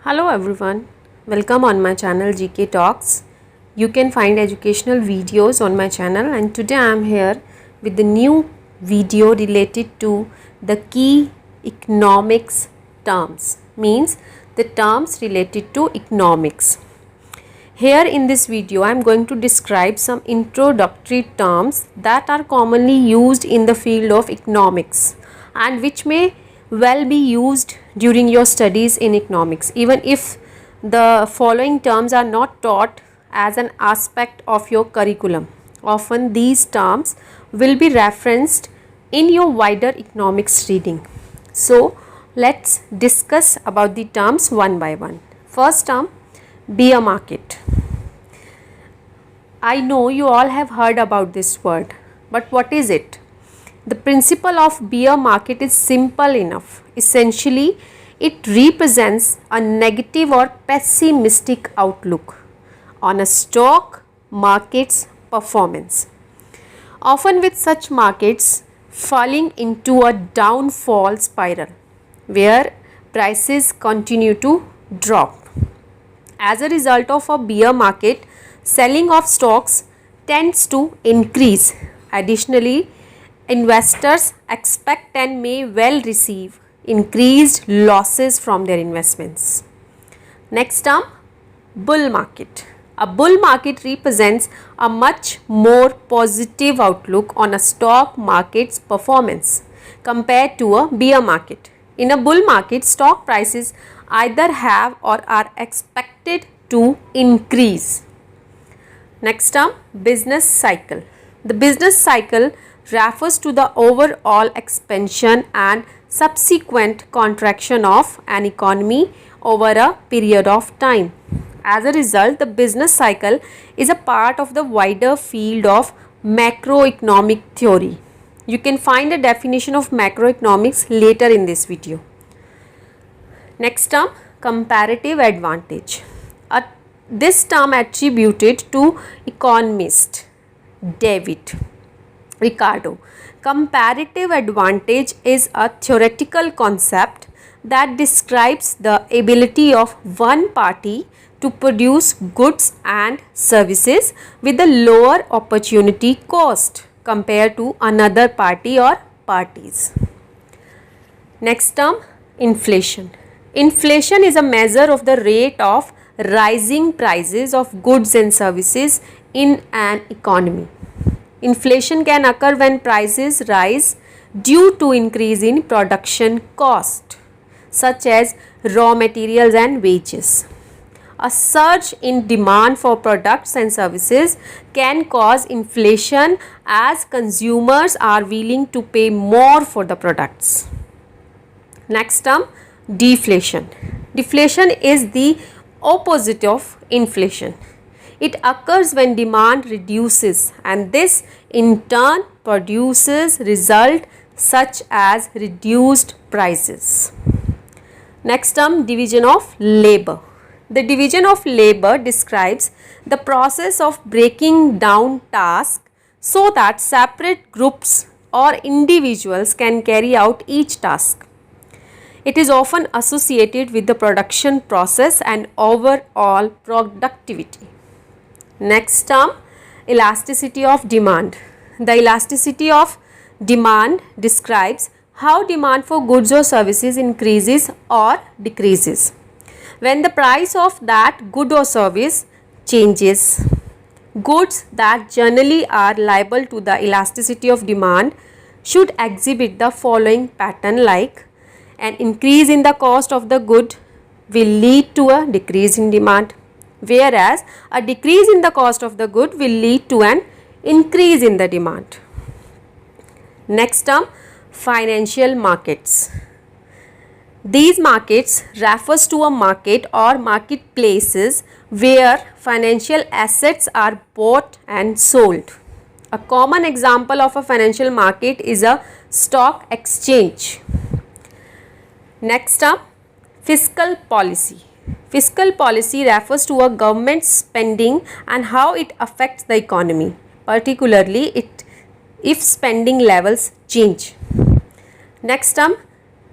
Hello everyone, welcome on my channel GK Talks. You can find educational videos on my channel, and today I am here with the new video related to the key economics terms, means the terms related to economics. Here in this video I am going to describe some introductory terms that are commonly used in the field of economics and which may well be used during your studies in economics, even if the following terms are not taught as an aspect of your curriculum. Often these terms will be referenced in your wider economics reading. So let's discuss about the terms one by one. First term, bear market. I know you all have heard about this word, but what is it? The principle of bear market is simple enough. Essentially, it represents a negative or pessimistic outlook on a stock market's performance. Often with such markets falling into a downfall spiral where prices continue to drop. As a result of a bear market, selling of stocks tends to increase. Additionally, investors expect and may well receive increased losses from their investments. Next term, bull market. A bull market represents a much more positive outlook on a stock market's performance compared to a bear market. In a bull market, stock prices either have or are expected to increase. Next term, business cycle. The business cycle refers to the overall expansion and subsequent contraction of an economy over a period of time. As a result, the business cycle is a part of the wider field of macroeconomic theory. You can find a definition of macroeconomics later in this video. Next term, comparative advantage. This term attributed to economist David Ricardo. Comparative advantage is a theoretical concept that describes the ability of one party to produce goods and services with a lower opportunity cost compared to another party or parties. Next term, inflation. Inflation is a measure of the rate of rising prices of goods and services in an economy. Inflation can occur when prices rise due to increase in production cost, such as raw materials and wages. A surge in demand for products and services can cause inflation as consumers are willing to pay more for the products. Next term, deflation. Deflation is the opposite of inflation. It occurs when demand reduces, and this in turn produces results such as reduced prices. Next term, division of labor. The division of labor describes the process of breaking down tasks so that separate groups or individuals can carry out each task. It is often associated with the production process and overall productivity. Next term, elasticity of demand. The elasticity of demand describes how demand for goods or services increases or decreases when the price of that good or service changes. Goods that generally are liable to the elasticity of demand should exhibit the following pattern, like an increase in the cost of the good will lead to a decrease in demand, whereas a decrease in the cost of the good will lead to an increase in the demand. Next term, financial markets. These markets refers to a market or marketplaces where financial assets are bought and sold. A common example of a financial market is a stock exchange. Next term, fiscal policy. Fiscal policy refers to a government spending and how it affects the economy, particularly if spending levels change. Next term,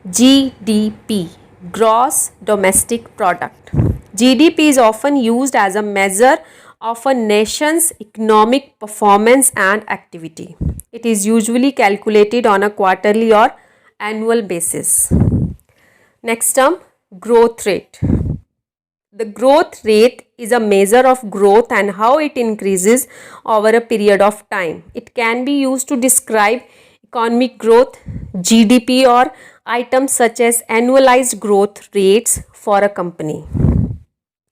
GDP. gross domestic product. GDP is often used as a measure of a nation's economic performance and activity. It is usually calculated on a quarterly or annual basis. Next term, growth rate. The growth rate is a measure of growth and how it increases over a period of time. It can be used to describe economic growth, GDP, or items such as annualized growth rates for a company.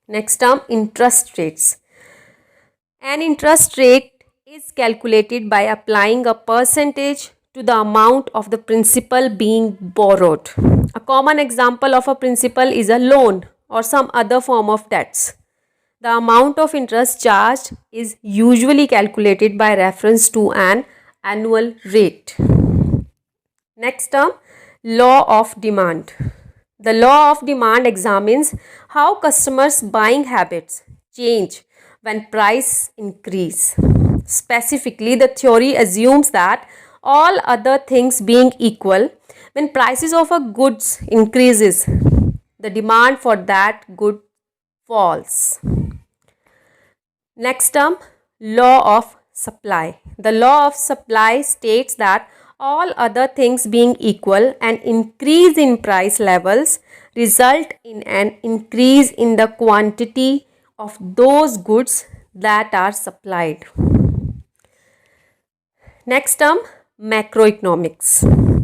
Next term, interest rates. An interest rate is calculated by applying a percentage to the amount of the principal being borrowed. A common example of a principal is a loan or some other form of debts. The amount of interest charged is usually calculated by reference to an annual rate. Next term, law of demand. The law of demand examines how customers' buying habits change when price increase. Specifically, the theory assumes that all other things being equal, when prices of a goods increases, the demand for that good falls. Next term, law of supply. The law of supply states that all other things being equal, an increase in price levels result in an increase in the quantity of those goods that are supplied. Next term, macroeconomics.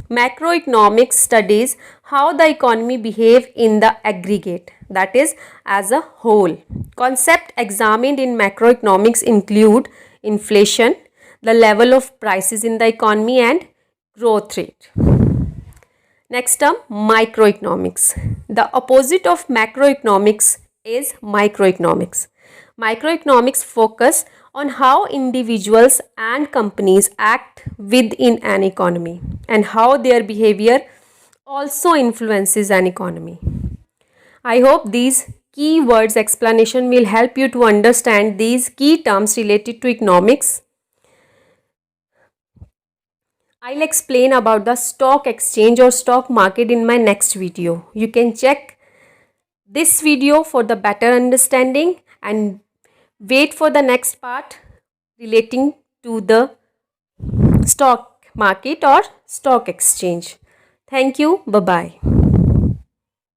Macroeconomics studies how the economy behaves in the aggregate, that is, as a whole. Concepts examined in macroeconomics include inflation, the level of prices in the economy, and growth rate. Next term, microeconomics. The opposite of macroeconomics is microeconomics. Microeconomics focus on how individuals and companies act within an economy and how their behavior also influences an economy. I hope these keywords explanation will help you to understand these key terms related to economics. I'll explain about the stock exchange or stock market in my next video. You can check this video for the better understanding and wait for the next part relating to the stock market or stock exchange. Thank you. Bye-bye.